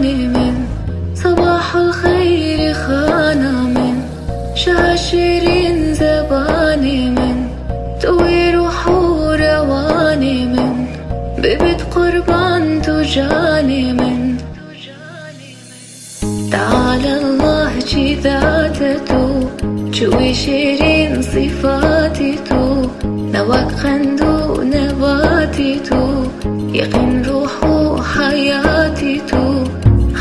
غانم. صباح الخير خانم، شهر شيرين زبانم، توي روحو روانم، ببيت قربان تجانم. تعالى الله جي ذاتتو، شوي شيرين صفاتتو، نواك خندو نباتتو، يقين روحو حياتتو،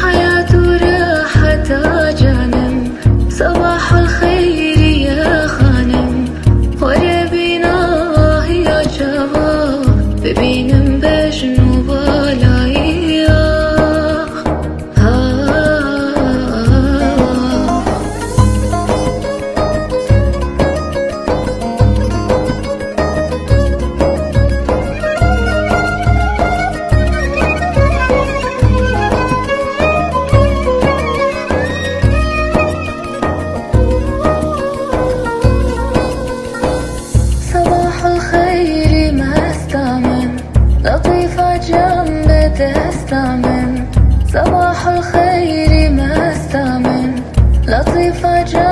حياة راحة جانم. صباح الخير يا خانم، وربنا يا جواب، ببينم بجنو بالايا. لطيفة جنب تستمن، صباح الخير ما استمن، لطيفة جنب